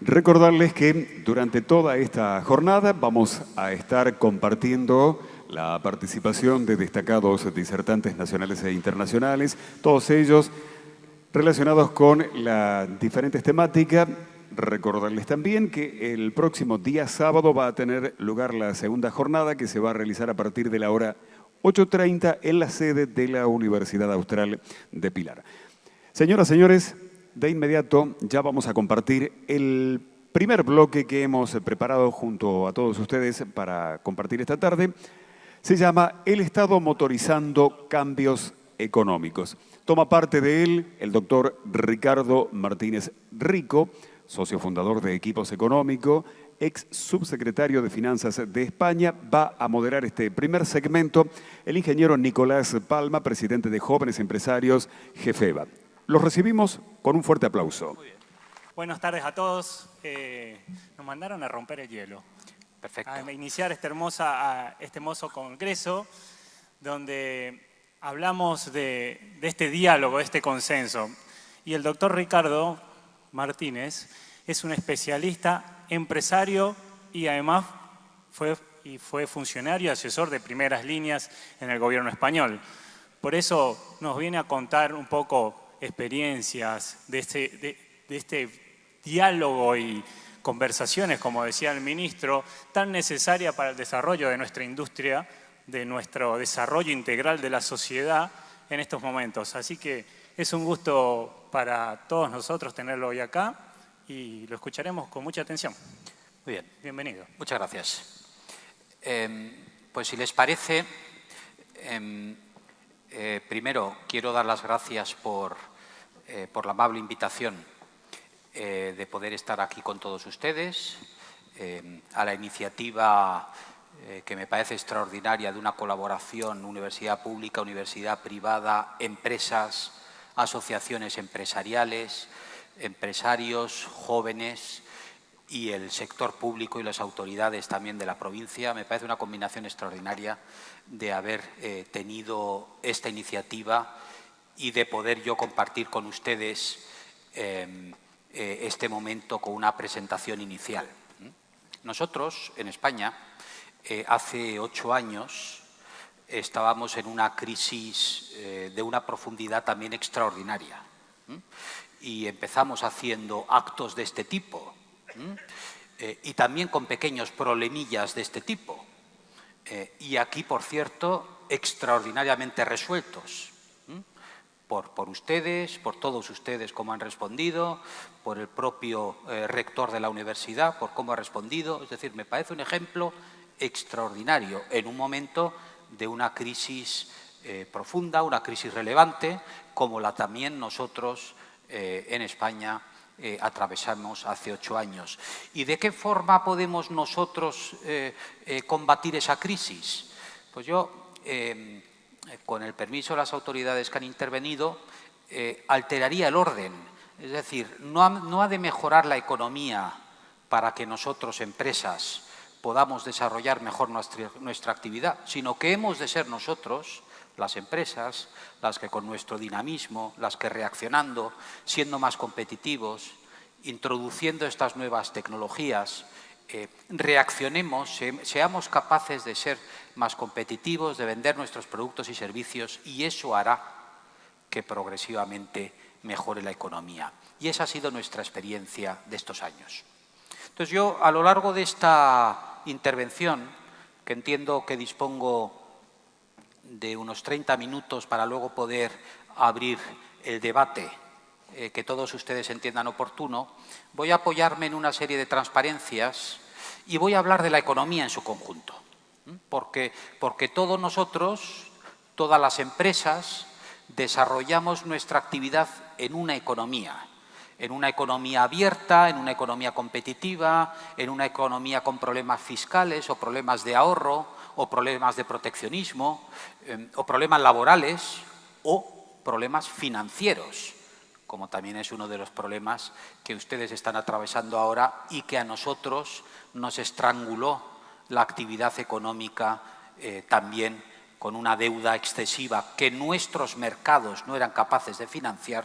Recordarles que durante toda esta jornada vamos a estar compartiendo la participación de destacados disertantes nacionales e internacionales, todos ellos relacionados con las diferentes temáticas. Recordarles también que el próximo día sábado va a tener lugar la segunda jornada que se va a realizar a partir de la hora 8:30 en la sede de la Universidad Austral de Pilar. Señoras, señores, de inmediato ya vamos a compartir el primer bloque que hemos preparado junto a todos ustedes para compartir esta tarde. Se llama El Estado motorizando cambios económicos. Toma parte de él el doctor Ricardo Martínez Rico, socio fundador de Equipos Económico, ex subsecretario de Finanzas de España. Va a moderar este primer segmento el ingeniero Nicolás Palma, presidente de Jóvenes Empresarios, Gefeba. Los recibimos con un fuerte aplauso. Muy bien. Buenas tardes a todos. Nos mandaron a romper el hielo. Perfecto. A iniciar este hermoso congreso donde hablamos de este diálogo, de este consenso. Y el doctor Ricardo Martínez es un especialista, empresario y además fue funcionario y asesor de primeras líneas en el gobierno español. Por eso nos viene a contar un poco experiencias de este diálogo y conversaciones, como decía el ministro, tan necesaria para el desarrollo de nuestra industria, de nuestro desarrollo integral de la sociedad en estos momentos. Así que es un gusto para todos nosotros tenerlo hoy acá y lo escucharemos con mucha atención. Muy bien. Bienvenido. Muchas gracias. Pues si les parece, primero quiero dar las gracias por la amable invitación de poder estar aquí con todos ustedes, a la iniciativa que me parece extraordinaria de una colaboración universidad pública, universidad privada, empresas, asociaciones empresariales, empresarios, jóvenes y el sector público y las autoridades también de la provincia. Me parece una combinación extraordinaria de haber tenido esta iniciativa y de poder yo compartir con ustedes este momento con una presentación inicial. Nosotros, en España, hace 8 años estábamos en una crisis de una profundidad también extraordinaria. Y empezamos haciendo actos de este tipo y también con pequeños problemillas de este tipo. Y aquí, por cierto, extraordinariamente resueltos. Por ustedes, por todos ustedes cómo han respondido, por el propio rector de la universidad, por cómo ha respondido. Es decir, me parece un ejemplo extraordinario en un momento de una crisis profunda, una crisis relevante, como la también nosotros en España atravesamos hace 8 años. ¿Y de qué forma podemos nosotros combatir esa crisis? Pues yo, con el permiso de las autoridades que han intervenido, alteraría el orden. Es decir, no ha de mejorar la economía para que nosotros, empresas, podamos desarrollar mejor nuestra actividad, sino que hemos de ser nosotros, las empresas, las que con nuestro dinamismo, las que reaccionando, siendo más competitivos, introduciendo estas nuevas tecnologías, reaccionemos, seamos capaces de ser más competitivos, de vender nuestros productos y servicios, y eso hará que progresivamente mejore la economía. Y esa ha sido nuestra experiencia de estos años. Entonces yo, a lo largo de esta intervención, que entiendo que dispongo de unos 30 minutos para luego poder abrir el debate que todos ustedes entiendan oportuno, voy a apoyarme en una serie de transparencias y voy a hablar de la economía en su conjunto. Porque todos nosotros, todas las empresas, desarrollamos nuestra actividad en una economía abierta, en una economía competitiva, en una economía con problemas fiscales o problemas de ahorro o problemas de proteccionismo o problemas laborales o problemas financieros, como también es uno de los problemas que ustedes están atravesando ahora y que a nosotros nos estranguló la actividad económica también con una deuda excesiva que nuestros mercados no eran capaces de financiar,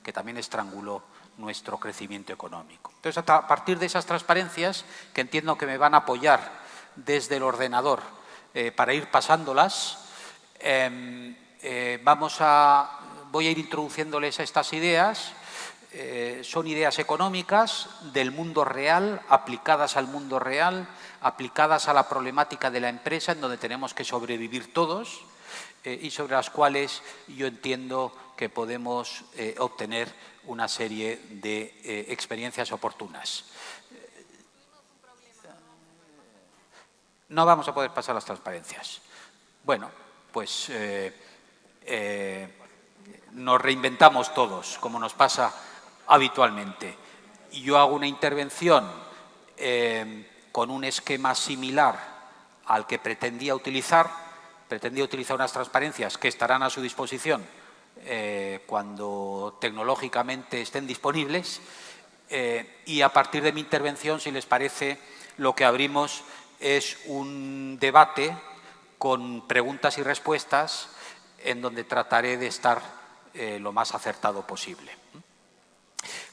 que también estranguló nuestro crecimiento económico. Entonces, a partir de esas transparencias, que entiendo que me van a apoyar desde el ordenador para ir pasándolas, voy a ir introduciéndoles estas ideas. Son ideas económicas del mundo real, aplicadas al mundo real, aplicadas a la problemática de la empresa, en donde tenemos que sobrevivir todos, y sobre las cuales yo entiendo que podemos obtener una serie de experiencias oportunas. No vamos a poder pasar las transparencias. Bueno, pues nos reinventamos todos, como nos pasa habitualmente. Yo hago una intervención con un esquema similar al que pretendía utilizar unas transparencias que estarán a su disposición cuando tecnológicamente estén disponibles, y a partir de mi intervención, si les parece, lo que abrimos es un debate con preguntas y respuestas en donde trataré de estar lo más acertado posible.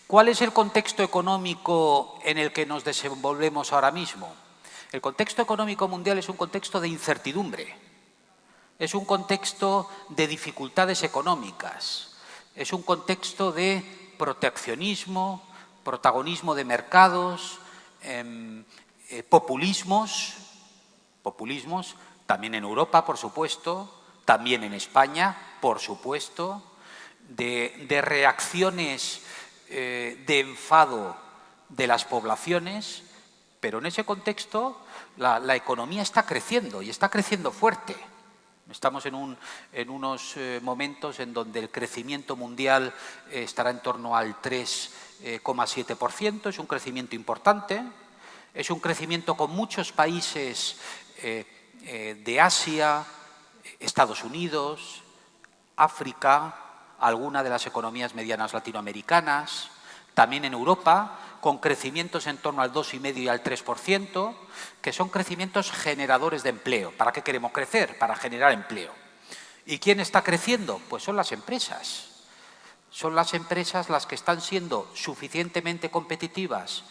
¿Cuál es el contexto económico en el que nos desenvolvemos ahora mismo? El contexto económico mundial es un contexto de incertidumbre, es un contexto de dificultades económicas, es un contexto de proteccionismo, protagonismo de mercados, populismos, también en Europa, por supuesto, también en España, por supuesto, de reacciones de enfado de las poblaciones, pero en ese contexto la economía está creciendo y está creciendo fuerte. Estamos en unos momentos en donde el crecimiento mundial estará en torno al 3,7%, es un crecimiento importante, es un crecimiento con muchos países de Asia, Estados Unidos, África, alguna de las economías medianas latinoamericanas, también en Europa, con crecimientos en torno al 2,5 y al 3%, que son crecimientos generadores de empleo. ¿Para qué queremos crecer? Para generar empleo. ¿Y quién está creciendo? Pues son las empresas. Son las empresas las que están siendo suficientemente competitivas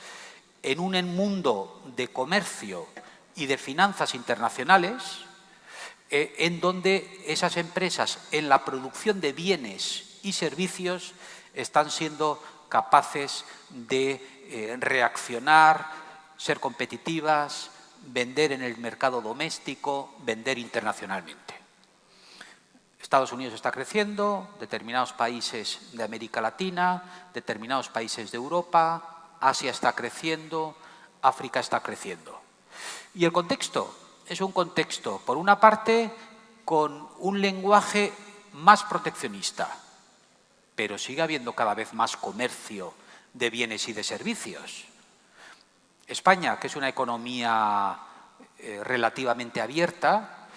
en un mundo de comercio y de finanzas internacionales, en donde esas empresas, en la producción de bienes y servicios, están siendo capaces de reaccionar, ser competitivas, vender en el mercado doméstico, vender internacionalmente. Estados Unidos está creciendo, determinados países de América Latina, determinados países de Europa, Asia está creciendo, África está creciendo. Y el contexto es un contexto, por una parte, con un lenguaje más proteccionista, pero sigue habiendo cada vez más comercio de bienes y de servicios. España, que es una economía relativamente abierta,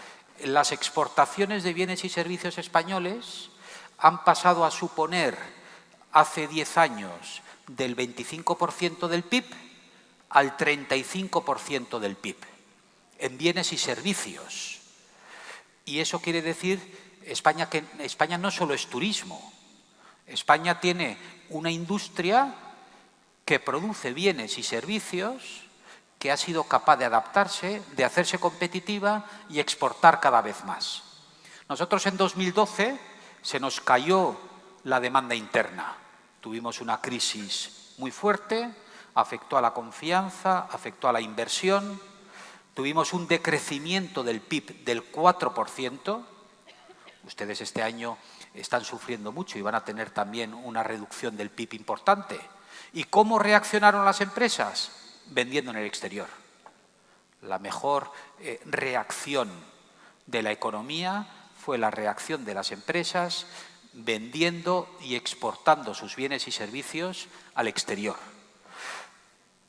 las exportaciones de bienes y servicios españoles han pasado a suponer hace 10 años del 25% del PIB al 35% del PIB en bienes y servicios. Y eso quiere decir que España no solo es turismo. España tiene una industria que produce bienes y servicios, que ha sido capaz de adaptarse, de hacerse competitiva y exportar cada vez más. Nosotros en 2012 se nos cayó la demanda interna. Tuvimos una crisis muy fuerte, afectó a la confianza, afectó a la inversión. Tuvimos un decrecimiento del PIB del 4%. Ustedes este año están sufriendo mucho y van a tener también una reducción del PIB importante. ¿Y cómo reaccionaron las empresas? Vendiendo en el exterior. La mejor reacción de la economía fue la reacción de las empresas vendiendo y exportando sus bienes y servicios al exterior.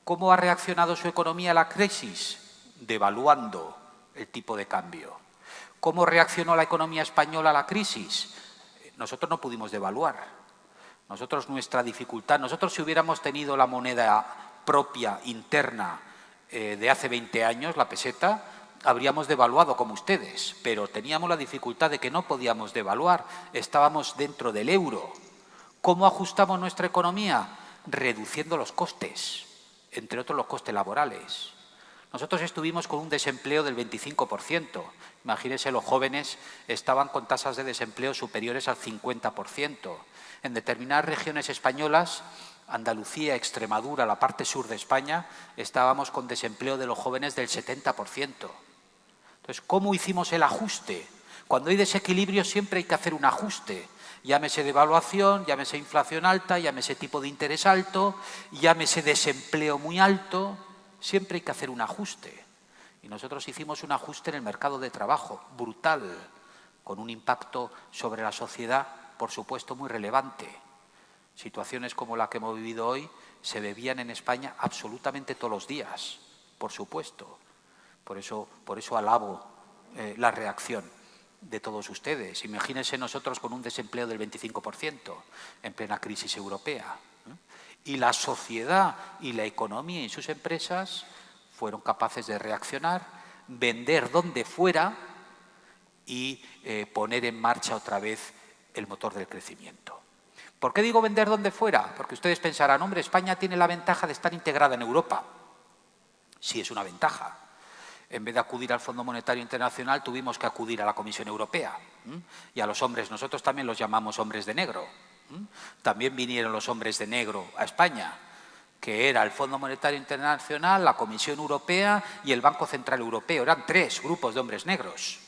¿Cómo ha reaccionado su economía a la crisis? Devaluando el tipo de cambio. ¿Cómo reaccionó la economía española a la crisis? Nosotros no pudimos devaluar. Nosotros, nuestra dificultad, nosotros si hubiéramos tenido la moneda propia, interna, de hace 20 años, la peseta, habríamos devaluado como ustedes, pero teníamos la dificultad de que no podíamos devaluar, estábamos dentro del euro. ¿Cómo ajustamos nuestra economía? reduciendo los costes, entre otros los costes laborales. Nosotros estuvimos con un desempleo del 25%. Imagínense, los jóvenes estaban con tasas de desempleo superiores al 50%. En determinadas regiones españolas, Andalucía, Extremadura, la parte sur de España, estábamos con desempleo de los jóvenes del 70%. Entonces, ¿cómo hicimos el ajuste? Cuando hay desequilibrio siempre hay que hacer un ajuste. Llámese devaluación, llámese inflación alta, llámese tipo de interés alto, llámese desempleo muy alto. Siempre hay que hacer un ajuste. Y nosotros hicimos un ajuste en el mercado de trabajo, brutal, con un impacto sobre la sociedad, por supuesto, muy relevante. Situaciones como la que hemos vivido hoy se vivían en España absolutamente todos los días, por supuesto. Por eso alabo la reacción de todos ustedes. Imagínense nosotros con un desempleo del 25% en plena crisis europea. Y la sociedad y la economía y sus empresas fueron capaces de reaccionar, vender donde fuera y poner en marcha otra vez el motor del crecimiento. ¿Por qué digo vender donde fuera? Porque ustedes pensarán, hombre, España tiene la ventaja de estar integrada en Europa. Sí, es una ventaja. En vez de acudir al Fondo Monetario Internacional, tuvimos que acudir a la Comisión Europea. Y a los hombres, nosotros también los llamamos hombres de negro. También vinieron los hombres de negro a España, que era el Fondo Monetario Internacional, la Comisión Europea y el Banco Central Europeo. Eran 3 grupos de hombres negros.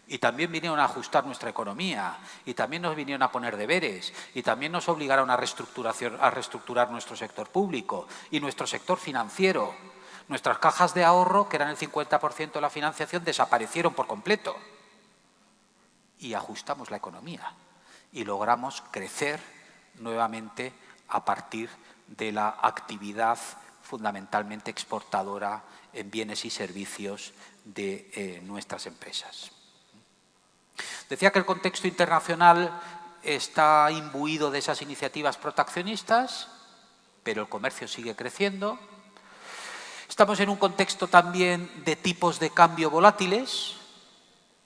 Y también vinieron a ajustar nuestra economía, y también nos vinieron a poner deberes, y también nos obligaron a reestructurar nuestro sector público y nuestro sector financiero. Nuestras cajas de ahorro, que eran el 50% de la financiación, desaparecieron por completo. Y ajustamos la economía. Y logramos crecer nuevamente a partir de la actividad fundamentalmente exportadora en bienes y servicios de nuestras empresas. Decía que el contexto internacional está imbuido de esas iniciativas proteccionistas, pero el comercio sigue creciendo. Estamos en un contexto también de tipos de cambio volátiles,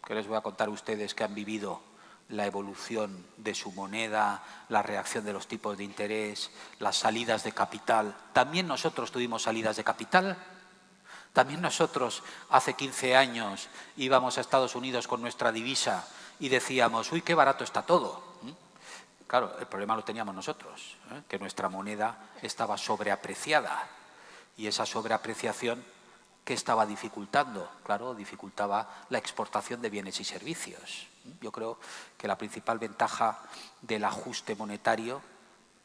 que les voy a contar a ustedes que han vivido la evolución de su moneda, la reacción de los tipos de interés, las salidas de capital. También nosotros tuvimos salidas de capital. También nosotros hace 15 años íbamos a Estados Unidos con nuestra divisa y decíamos, uy, qué barato está todo. Claro, el problema lo teníamos nosotros, que nuestra moneda estaba sobreapreciada. Y esa sobreapreciación, ¿qué estaba dificultando? Claro, dificultaba la exportación de bienes y servicios. Yo creo que la principal ventaja del ajuste monetario,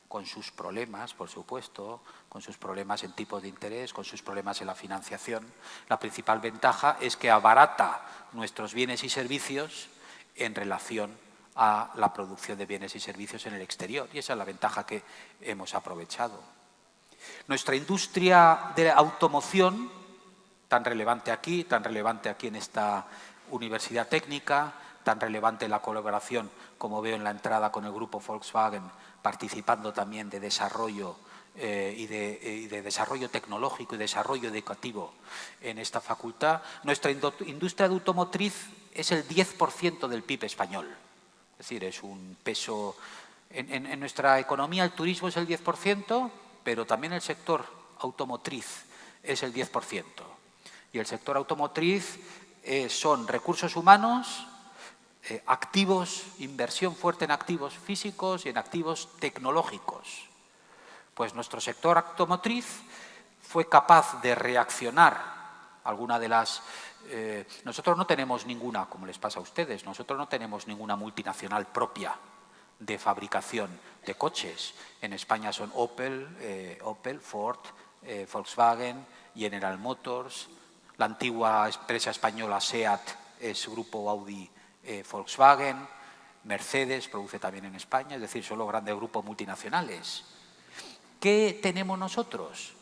con sus problemas, por supuesto, con sus problemas en tipos de interés, con sus problemas en la financiación, la principal ventaja es que abarata nuestros bienes y servicios en relación a la producción de bienes y servicios en el exterior. Y esa es la ventaja que hemos aprovechado. Nuestra industria de automoción, tan relevante aquí en esta universidad técnica, tan relevante en la colaboración, como veo en la entrada con el grupo Volkswagen, participando también de desarrollo y de desarrollo tecnológico y desarrollo educativo en esta facultad. Nuestra industria de automotriz es el 10% del PIB español. Es decir, es un peso... En nuestra economía el turismo es el 10%, pero también el sector automotriz es el 10%. Y el sector automotriz son recursos humanos, activos, inversión fuerte en activos físicos y en activos tecnológicos. Pues nuestro sector automotriz fue capaz de reaccionar a alguna de las... nosotros no tenemos ninguna, como les pasa a ustedes, nosotros no tenemos ninguna multinacional propia de fabricación de coches. En España son Opel, Ford, Volkswagen, General Motors, la antigua empresa española SEAT es grupo Audi Volkswagen, Mercedes produce también en España, es decir, son los grandes grupos multinacionales. ¿Qué tenemos nosotros?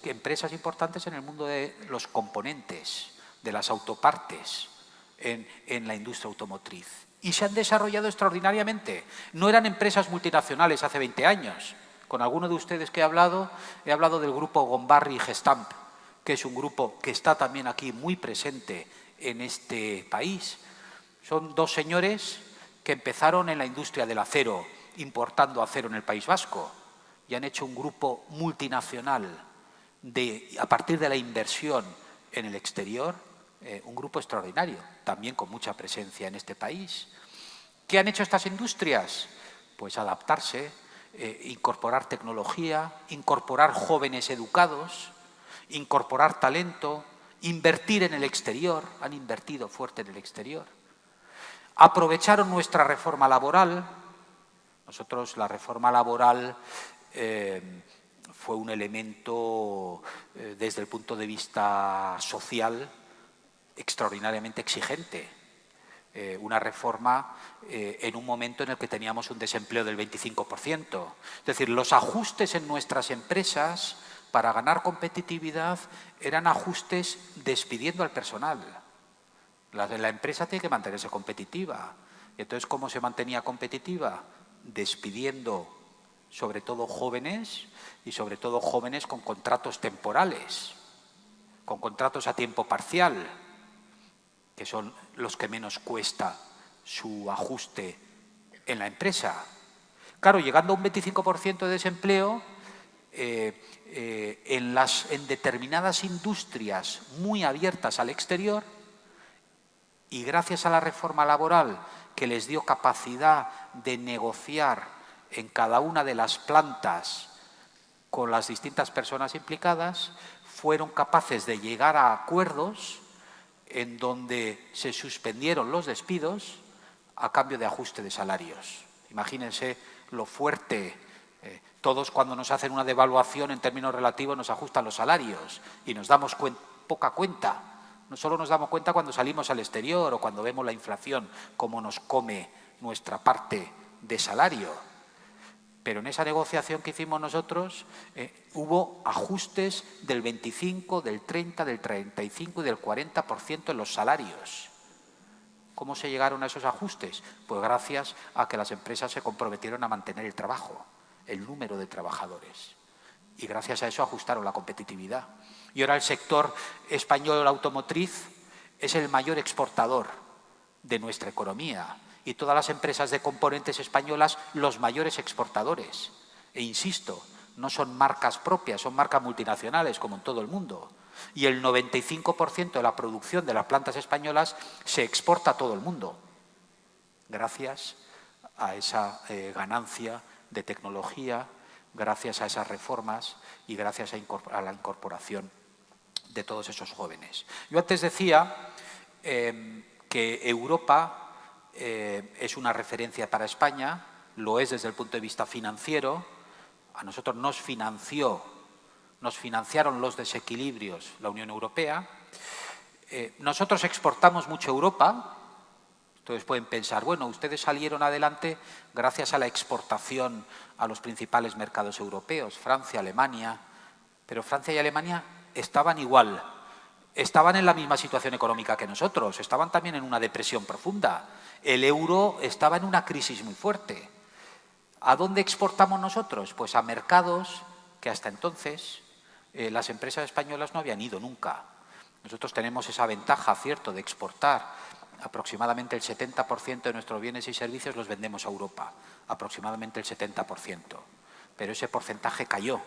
Empresas importantes en el mundo de los componentes, de las autopartes, en la industria automotriz. Y se han desarrollado extraordinariamente. No eran empresas multinacionales hace 20 años. Con alguno de ustedes que he hablado del grupo Gombarri y Gestamp, que es un grupo que está también aquí muy presente en este país. Son dos señores que empezaron en la industria del acero, importando acero en el País Vasco. y han hecho un grupo multinacional a partir de la inversión en el exterior, un grupo extraordinario, también con mucha presencia en este país. ¿Qué han hecho estas industrias? Pues adaptarse, incorporar tecnología, incorporar jóvenes educados, incorporar talento, invertir en el exterior, han invertido fuerte en el exterior. Aprovecharon nuestra reforma laboral. Nosotros, la reforma laboral fue un elemento, desde el punto de vista social, extraordinariamente exigente. Una reforma en un momento en el que teníamos un desempleo del 25%. Es decir, los ajustes en nuestras empresas para ganar competitividad eran ajustes despidiendo al personal. La empresa tiene que mantenerse competitiva. Entonces, ¿cómo se mantenía competitiva? Despidiendo sobre todo jóvenes y sobre todo jóvenes con contratos temporales, con contratos a tiempo parcial, que son los que menos cuesta su ajuste en la empresa. Claro, llegando a un 25% de desempleo, en determinadas industrias muy abiertas al exterior, y gracias a la reforma laboral que les dio capacidad de negociar en cada una de las plantas con las distintas personas implicadas, fueron capaces de llegar a acuerdos en donde se suspendieron los despidos a cambio de ajuste de salarios. Imagínense lo fuerte. Todos, cuando nos hacen una devaluación en términos relativos, nos ajustan los salarios y nos damos poca cuenta. No solo nos damos cuenta cuando salimos al exterior o cuando vemos la inflación, cómo nos come nuestra parte de salario. Pero en esa negociación que hicimos nosotros hubo ajustes del 25, del 30, del 35 y del 40% en los salarios. ¿Cómo se llegaron a esos ajustes? Pues gracias a que las empresas se comprometieron a mantener el trabajo, el número de trabajadores. Y gracias a eso ajustaron la competitividad. Y ahora el sector español automotriz es el mayor exportador de nuestra economía. Y todas las empresas de componentes españolas, los mayores exportadores. E insisto, no son marcas propias, son marcas multinacionales, como en todo el mundo. Y el 95% de la producción de las plantas españolas se exporta a todo el mundo, gracias a esa ganancia de tecnología, gracias a esas reformas y gracias a la incorporación de todos esos jóvenes. Yo antes decía que Europa es una referencia para España, lo es desde el punto de vista financiero. A nosotros nos financiaron los desequilibrios la Unión Europea. Nosotros exportamos mucho a Europa. Ustedes pueden pensar, bueno, ustedes salieron adelante gracias a la exportación a los principales mercados europeos, Francia, Alemania. Pero Francia y Alemania estaban igual, estaban en la misma situación económica que nosotros, estaban también en una depresión profunda. El euro estaba en una crisis muy fuerte. ¿A dónde exportamos nosotros? Pues a mercados que hasta entonces las empresas españolas no habían ido nunca. Nosotros tenemos esa ventaja, cierto, de exportar. Aproximadamente el 70% de nuestros bienes y servicios los vendemos a Europa, aproximadamente el 70%. Pero ese porcentaje cayó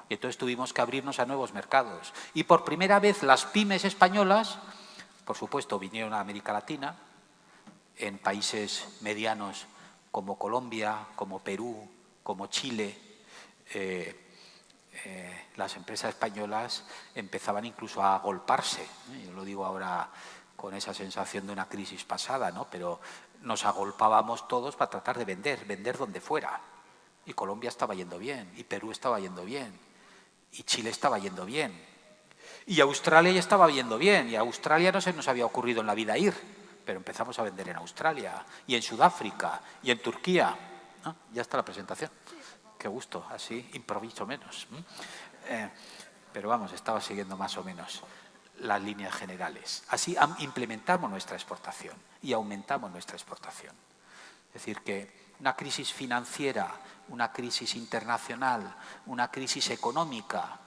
y entonces tuvimos que abrirnos a nuevos mercados. Y por primera vez las pymes españolas, por supuesto, vinieron a América Latina, en países medianos como Colombia, como Perú, como Chile. Las empresas españolas empezaban incluso a agolparse. Yo lo digo ahora con esa sensación de una crisis pasada, ¿no? Pero nos agolpábamos todos para tratar de vender donde fuera. Y Colombia estaba yendo bien, y Perú estaba yendo bien, y Chile estaba yendo bien, y Australia ya estaba yendo bien, y a Australia no se nos había ocurrido en la vida ir, pero empezamos a vender en Australia, y en Sudáfrica, y en Turquía. ¿No? Ya está la presentación. Qué gusto, así improviso menos. Pero vamos, estaba siguiendo más o menos las líneas generales. Así implementamos nuestra exportación y aumentamos nuestra exportación. Es decir, que una crisis financiera, una crisis internacional, una crisis económica,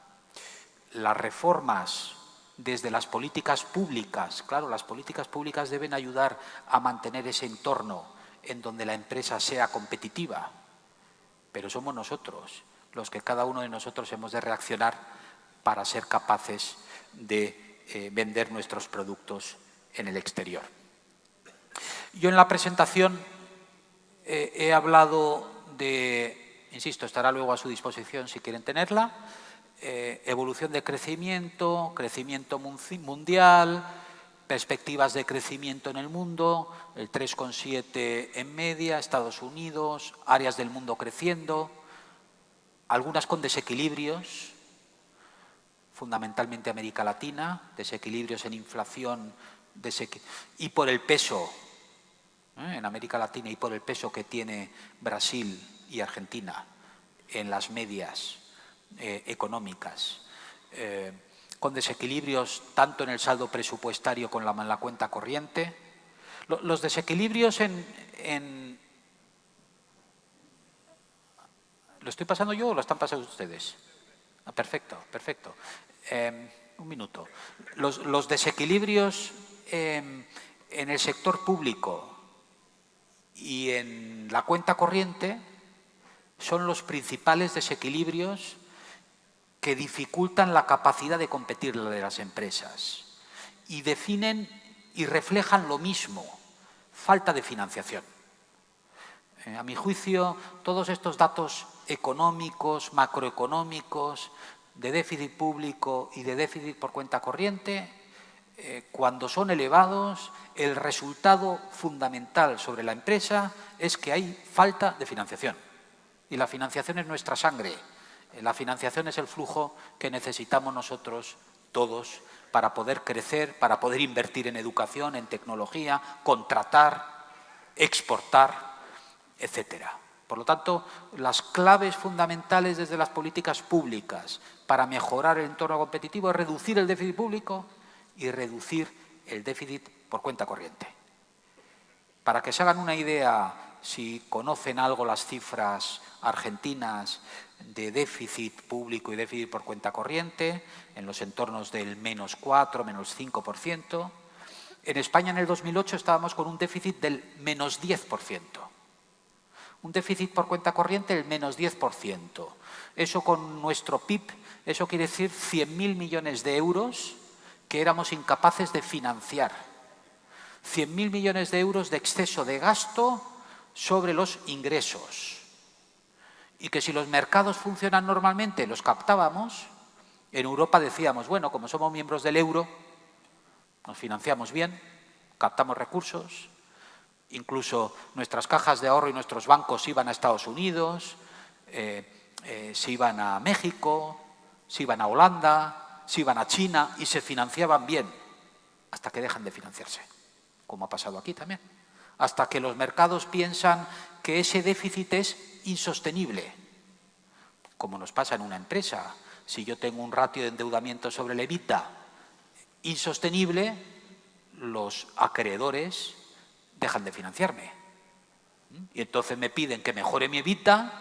las reformas desde las políticas públicas, claro, las políticas públicas deben ayudar a mantener ese entorno en donde la empresa sea competitiva, pero somos nosotros los que cada uno de nosotros hemos de reaccionar para ser capaces de vender nuestros productos en el exterior. Yo en la presentación he hablado de, insisto, estará luego a su disposición si quieren tenerla, evolución de crecimiento, crecimiento mundial, perspectivas de crecimiento en el mundo, el 3,7 en media, Estados Unidos, áreas del mundo creciendo, algunas con desequilibrios, fundamentalmente América Latina, desequilibrios en inflación y por el peso, en América Latina y por el peso que tiene Brasil y Argentina en las medias económicas, con desequilibrios tanto en el saldo presupuestario como en la cuenta corriente. Los desequilibrios ¿Lo estoy pasando yo o lo están pasando ustedes? Ah, perfecto, perfecto. Un minuto. Los desequilibrios en el sector público y en la cuenta corriente son los principales desequilibrios que dificultan la capacidad de competir de las empresas y definen y reflejan lo mismo, falta de financiación. A mi juicio, todos estos datos económicos, macroeconómicos, de déficit público y de déficit por cuenta corriente, cuando son elevados, el resultado fundamental sobre la empresa es que hay falta de financiación. Y la financiación es nuestra sangre. La financiación es el flujo que necesitamos nosotros todos para poder crecer, para poder invertir en educación, en tecnología, contratar, exportar, etcétera. Por lo tanto, las claves fundamentales desde las políticas públicas para mejorar el entorno competitivo es reducir el déficit público y reducir el déficit por cuenta corriente. Para que se hagan una idea, si conocen algo las cifras argentinas de déficit público y déficit por cuenta corriente, en los entornos del -4, -5%. En España en el 2008 estábamos con un déficit del -10%. Un déficit por cuenta corriente del -10%. Eso con nuestro PIB, eso quiere decir 100.000 millones de euros que éramos incapaces de financiar. 100.000 millones de euros de exceso de gasto sobre los ingresos. Y que si los mercados funcionan normalmente, los captábamos. En Europa decíamos, bueno, como somos miembros del euro, nos financiamos bien, captamos recursos, incluso nuestras cajas de ahorro y nuestros bancos iban a Estados Unidos, se iban a México, se iban a Holanda, se iban a China y se financiaban bien, hasta que dejan de financiarse, como ha pasado aquí también. Hasta que los mercados piensan que ese déficit es insostenible, como nos pasa en una empresa. Si yo tengo un ratio de endeudamiento sobre el EBITDA insostenible, los acreedores dejan de financiarme. Y entonces me piden que mejore mi EBITDA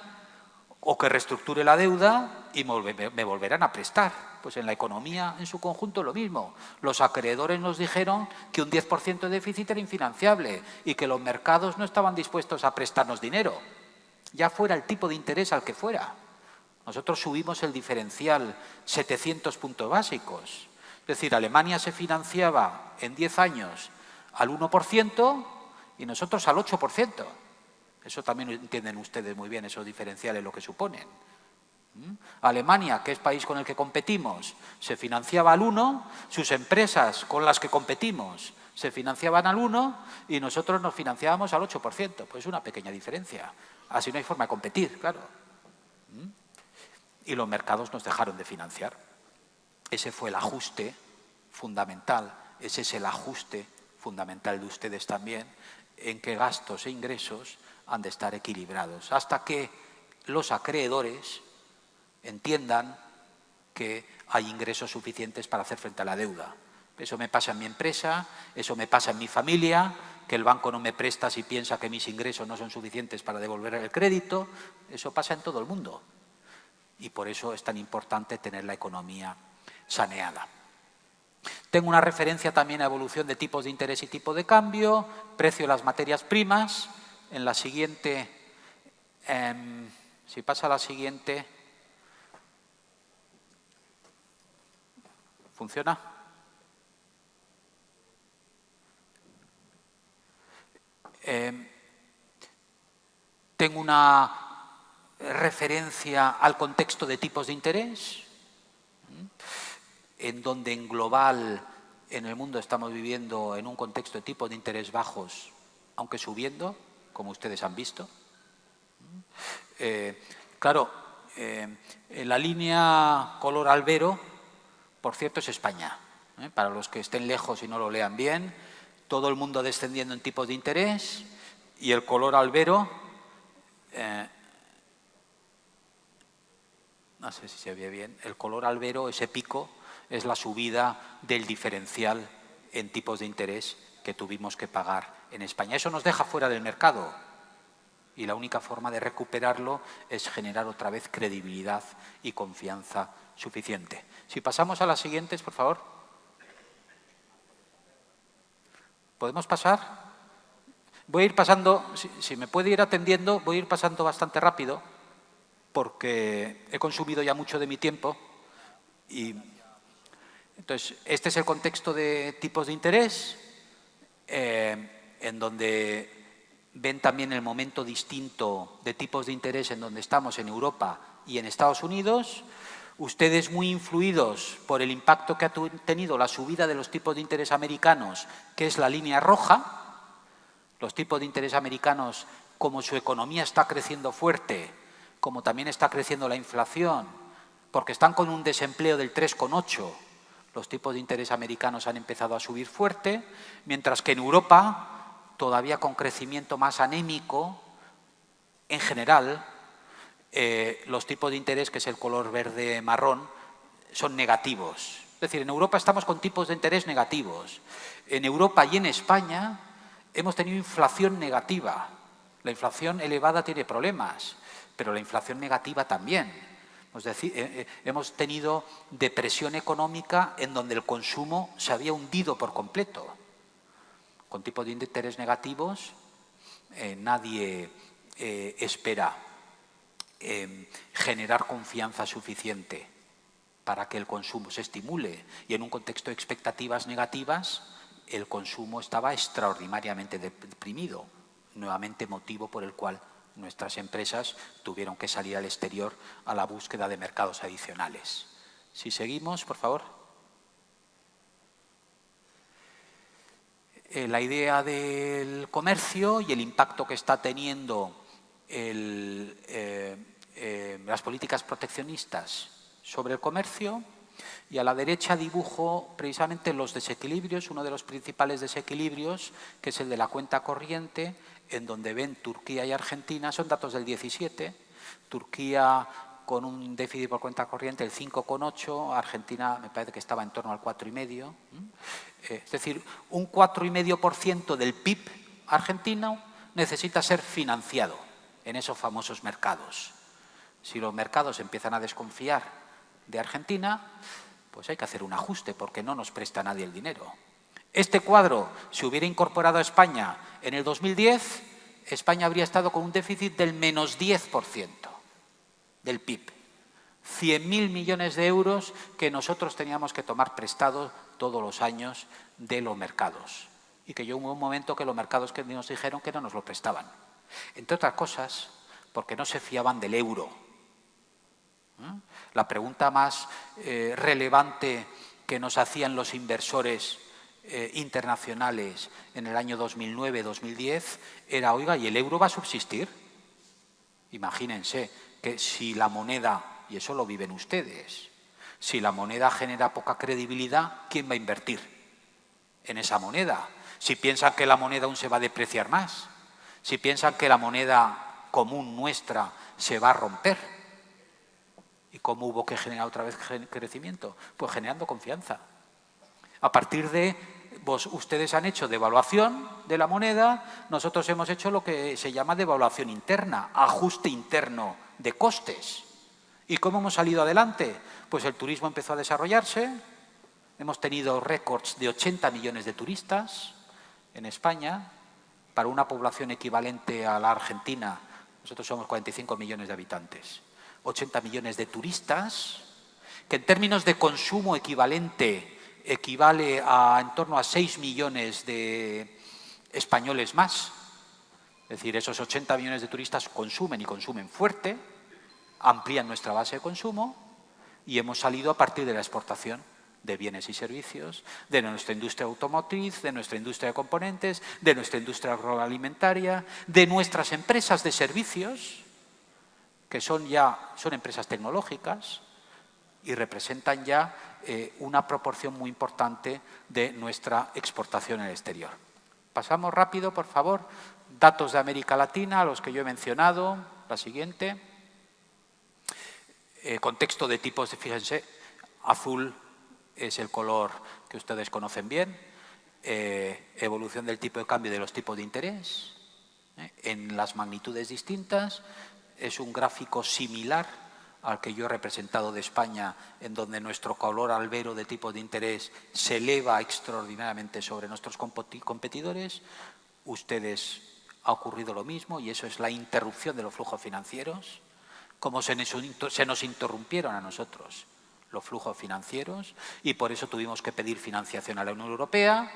o que reestructure la deuda y me volverán a prestar. Pues en la economía en su conjunto lo mismo. Los acreedores nos dijeron que un 10% de déficit era infinanciable y que los mercados no estaban dispuestos a prestarnos dinero, ya fuera el tipo de interés al que fuera. Nosotros subimos el diferencial 700 puntos básicos. Es decir, Alemania se financiaba en 10 años al 1% y nosotros al 8%. Eso también entienden ustedes muy bien, esos diferenciales, lo que suponen. Alemania, que es país con el que competimos, se financiaba al 1%, sus empresas con las que competimos se financiaban al 1% y nosotros nos financiábamos al 8%. Pues una pequeña diferencia. Así no hay forma de competir, claro. Y los mercados nos dejaron de financiar. Ese fue el ajuste fundamental, ese es el ajuste fundamental de ustedes también, en que gastos e ingresos han de estar equilibrados, hasta que los acreedores entiendan que hay ingresos suficientes para hacer frente a la deuda. Eso me pasa en mi empresa, eso me pasa en mi familia, que el banco no me presta si piensa que mis ingresos no son suficientes para devolver el crédito. Eso pasa en todo el mundo. Y por eso es tan importante tener la economía saneada. Tengo una referencia también a evolución de tipos de interés y tipo de cambio, precio de las materias primas. En la siguiente, si pasa a la siguiente, ¿Funciona? Tengo una referencia al contexto de tipos de interés, en donde en global, en el mundo estamos viviendo en un contexto de tipos de interés bajos, aunque subiendo, como ustedes han visto. Claro, la línea color albero, por cierto, es España. Para los que estén lejos y no lo lean bien, todo el mundo descendiendo en tipos de interés y el color albero, no sé si se ve bien, el color albero, ese pico, es la subida del diferencial en tipos de interés que tuvimos que pagar en España. Eso nos deja fuera del mercado y la única forma de recuperarlo es generar otra vez credibilidad y confianza suficiente. Si pasamos a las siguientes, por favor. ¿Podemos pasar? Voy a ir pasando, si me puede ir atendiendo, voy a ir pasando bastante rápido porque he consumido ya mucho de mi tiempo. Y entonces, este es el contexto de tipos de interés, en donde ven también el momento distinto de tipos de interés en donde estamos en Europa y en Estados Unidos. Ustedes muy influidos por el impacto que ha tenido la subida de los tipos de interés americanos, que es la línea roja. Los tipos de interés americanos, como su economía está creciendo fuerte, como también está creciendo la inflación, porque están con un desempleo del 3,8%, los tipos de interés americanos han empezado a subir fuerte, mientras que en Europa, todavía con crecimiento más anémico, en general, los tipos de interés, que es el color verde-marrón, son negativos. Es decir, en Europa estamos con tipos de interés negativos. En Europa y en España hemos tenido inflación negativa. La inflación elevada tiene problemas, pero la inflación negativa también. Es decir, hemos tenido depresión económica en donde el consumo se había hundido por completo. Con tipos de interés negativos, nadie espera generar confianza suficiente para que el consumo se estimule. Y en un contexto de expectativas negativas, el consumo estaba extraordinariamente deprimido, nuevamente motivo por el cual nuestras empresas tuvieron que salir al exterior a la búsqueda de mercados adicionales. Si seguimos, por favor. La idea del comercio y el impacto que está teniendo las políticas proteccionistas sobre el comercio. Y a la derecha dibujo precisamente los desequilibrios, uno de los principales desequilibrios, que es el de la cuenta corriente, en donde ven Turquía y Argentina, son datos del 17, Turquía con un déficit por cuenta corriente del 5,8, Argentina me parece que estaba en torno al 4,5. Es decir, un 4,5% del PIB argentino necesita ser financiado en esos famosos mercados. Si los mercados empiezan a desconfiar de Argentina, pues hay que hacer un ajuste porque no nos presta nadie el dinero. Este cuadro, si hubiera incorporado a España en el 2010, España habría estado con un déficit del menos 10% del PIB. 100.000 millones de euros que nosotros teníamos que tomar prestados todos los años de los mercados. Y que hubo un momento que los mercados que nos dijeron que no nos lo prestaban. Entre otras cosas, porque no se fiaban del euro. La pregunta más relevante que nos hacían los inversores internacionales en el año 2009-2010 era, oiga, ¿y el euro va a subsistir? Imagínense que si la moneda, y eso lo viven ustedes, si la moneda genera poca credibilidad, ¿quién va a invertir en esa moneda? Si piensan que la moneda aún se va a depreciar más, si piensan que la moneda común nuestra se va a romper. ¿Y cómo hubo que generar otra vez crecimiento? Pues generando confianza. A partir de, ustedes han hecho devaluación de la moneda, nosotros hemos hecho lo que se llama devaluación interna, ajuste interno de costes. ¿Y cómo hemos salido adelante? Pues el turismo empezó a desarrollarse, hemos tenido récords de 80 millones de turistas en España, para una población equivalente a la Argentina, nosotros somos 45 millones de habitantes. 80 millones de turistas que en términos de consumo equivale a en torno a 6 millones de españoles más. Es decir, esos 80 millones de turistas consumen y consumen fuerte, amplían nuestra base de consumo y hemos salido a partir de la exportación de bienes y servicios, de nuestra industria automotriz, de nuestra industria de componentes, de nuestra industria agroalimentaria, de nuestras empresas de servicios, que son empresas tecnológicas y representan ya una proporción muy importante de nuestra exportación en el exterior. Pasamos rápido, por favor. Datos de América Latina, los que yo he mencionado. La siguiente. Contexto de tipos, fíjense, azul es el color que ustedes conocen bien. Evolución del tipo de cambio y de los tipos de interés en las magnitudes distintas. Es un gráfico similar al que yo he representado de España, en donde nuestro color albero de tipos de interés se eleva extraordinariamente sobre nuestros competidores. Ustedes ha ocurrido lo mismo y eso es la interrupción de los flujos financieros, como se nos interrumpieron a nosotros los flujos financieros y por eso tuvimos que pedir financiación a la Unión Europea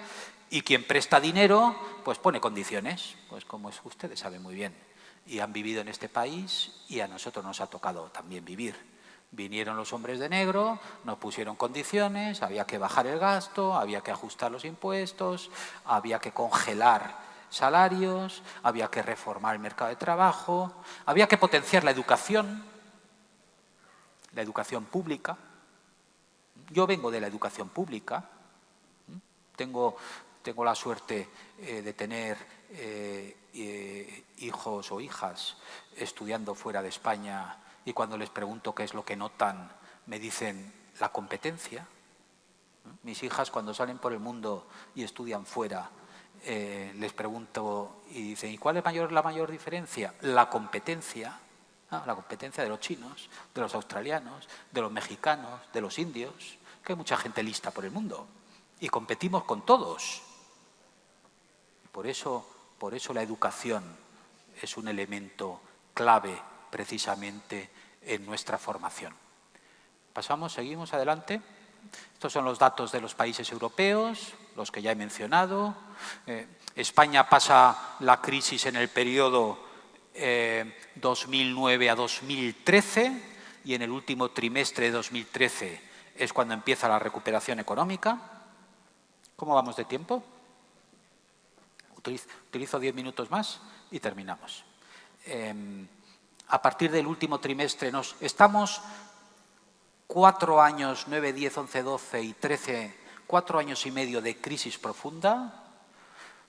y quien presta dinero pues pone condiciones, pues como ustedes saben muy bien y han vivido en este país y a nosotros nos ha tocado también vivir. Vinieron los hombres de negro, nos pusieron condiciones, había que bajar el gasto, había que ajustar los impuestos, había que congelar salarios, había que reformar el mercado de trabajo, había que potenciar la educación pública. Yo vengo de la educación pública, tengo la suerte de tener hijos o hijas estudiando fuera de España y cuando les pregunto qué es lo que notan, me dicen la competencia. Mis hijas cuando salen por el mundo y estudian fuera, les pregunto y dicen, ¿y cuál es la mayor diferencia? La competencia. La competencia de los chinos, de los australianos, de los mexicanos, de los indios, que hay mucha gente lista por el mundo y competimos con todos. Por eso la educación es un elemento clave precisamente en nuestra formación. Seguimos adelante. Estos son los datos de los países europeos, los que ya he mencionado. España pasa la crisis en el periodo 2009 a 2013 y en el último trimestre de 2013 es cuando empieza la recuperación económica. ¿Cómo vamos de tiempo? Utilizo 10 minutos más y terminamos. A partir del último trimestre estamos 4 años, 9, 10, 11, 12 y 13, 4 años y medio de crisis profunda,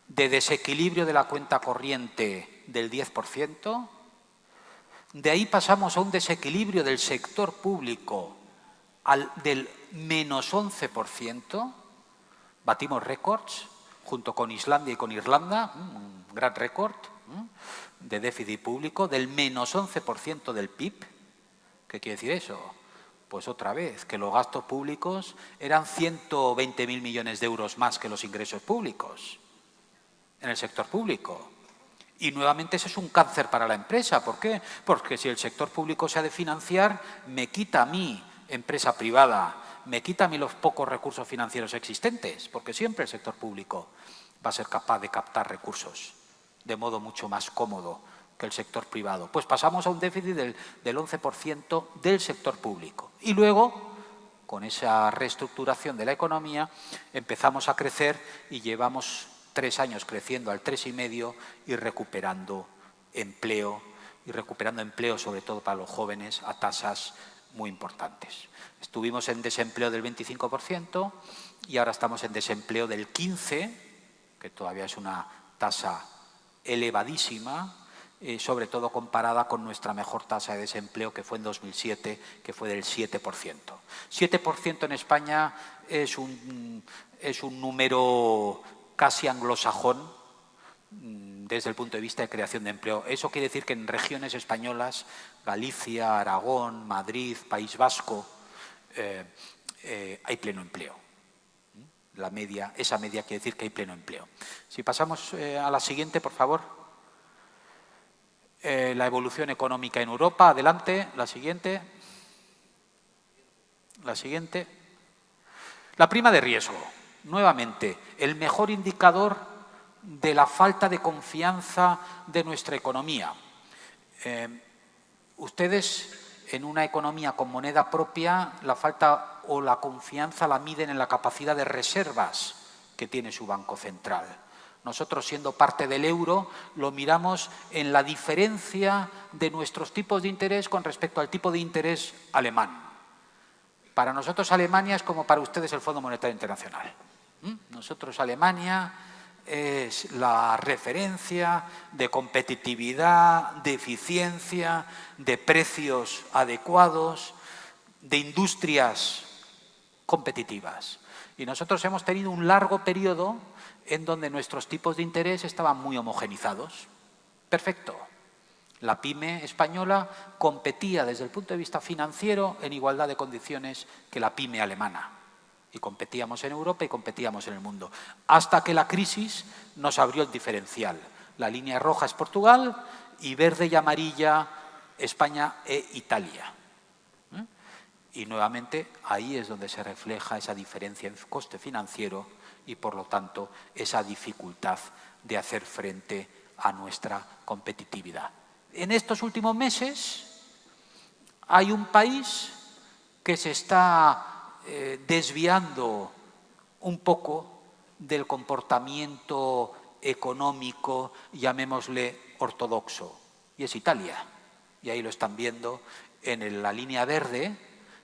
de desequilibrio de la cuenta corriente del 10%, de ahí pasamos a un desequilibrio del sector público del menos 11%, batimos récords junto con Islandia y con Irlanda, un gran récord de déficit público del menos 11% del PIB. ¿Qué quiere decir eso? Pues otra vez, que los gastos públicos eran 120.000 millones de euros más que los ingresos públicos en el sector público. Y nuevamente ese es un cáncer para la empresa. ¿Por qué? Porque si el sector público se ha de financiar, me quita a mí, empresa privada, me quita a mí los pocos recursos financieros existentes, porque siempre el sector público va a ser capaz de captar recursos de modo mucho más cómodo que el sector privado. Pues pasamos a un déficit del 11% del sector público. Y luego, con esa reestructuración de la economía, empezamos a crecer y llevamos 3 años creciendo al 3,5 y recuperando empleo sobre todo para los jóvenes a tasas muy importantes. Estuvimos en desempleo del 25% y ahora estamos en desempleo del 15%, que todavía es una tasa elevadísima, sobre todo comparada con nuestra mejor tasa de desempleo que fue en 2007, que fue del 7%. 7% en España es un número casi anglosajón desde el punto de vista de creación de empleo. Eso quiere decir que en regiones españolas, Galicia, Aragón, Madrid, País Vasco, hay pleno empleo. Esa media quiere decir que hay pleno empleo. Si pasamos a la siguiente, por favor. La evolución económica en Europa. Adelante, la siguiente. La siguiente. La prima de riesgo. Nuevamente, el mejor indicador de la falta de confianza de nuestra economía. Ustedes, en una economía con moneda propia, la falta o la confianza la miden en la capacidad de reservas que tiene su Banco Central. Nosotros, siendo parte del euro, lo miramos en la diferencia de nuestros tipos de interés con respecto al tipo de interés alemán. Para nosotros Alemania es como para ustedes el Fondo Monetario Internacional. Nosotros Alemania es la referencia de competitividad, de eficiencia, de precios adecuados, de industrias competitivas. Y nosotros hemos tenido un largo periodo en donde nuestros tipos de interés estaban muy homogenizados. Perfecto. La pyme española competía desde el punto de vista financiero en igualdad de condiciones que la pyme alemana. Y competíamos en Europa y competíamos en el mundo. Hasta que la crisis nos abrió el diferencial. La línea roja es Portugal y verde y amarilla España e Italia. Y nuevamente ahí es donde se refleja esa diferencia en coste financiero y, por lo tanto, esa dificultad de hacer frente a nuestra competitividad. En estos últimos meses hay un país que se está desviando un poco del comportamiento económico, llamémosle ortodoxo, y es Italia. Y ahí lo están viendo en la línea verde,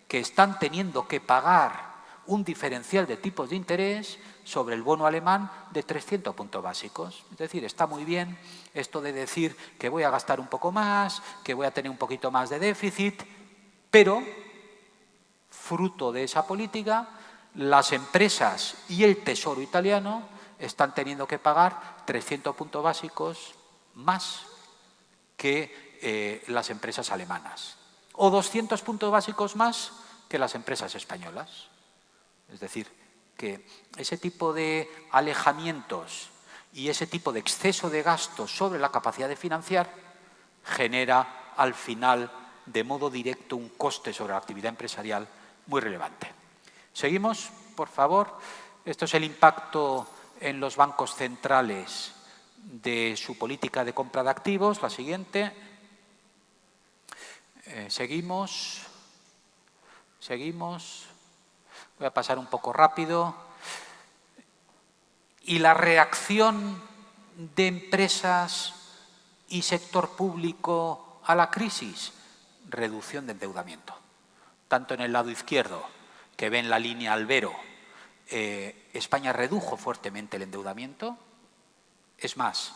que están teniendo que pagar un diferencial de tipos de interés sobre el bono alemán de 300 puntos básicos. Es decir, está muy bien esto de decir que voy a gastar un poco más, que voy a tener un poquito más de déficit, pero fruto de esa política, las empresas y el Tesoro italiano están teniendo que pagar 300 puntos básicos más que las empresas alemanas, o 200 puntos básicos más que las empresas españolas. Es decir, que ese tipo de alejamientos y ese tipo de exceso de gastos sobre la capacidad de financiar genera al final, de modo directo, un coste sobre la actividad empresarial muy relevante. Seguimos, por favor. Esto es el impacto en los bancos centrales de su política de compra de activos. La siguiente. Seguimos. Voy a pasar un poco rápido. Y la reacción de empresas y sector público a la crisis, reducción de endeudamiento. Tanto en el lado izquierdo, que ven la línea albero, España redujo fuertemente el endeudamiento. Es más,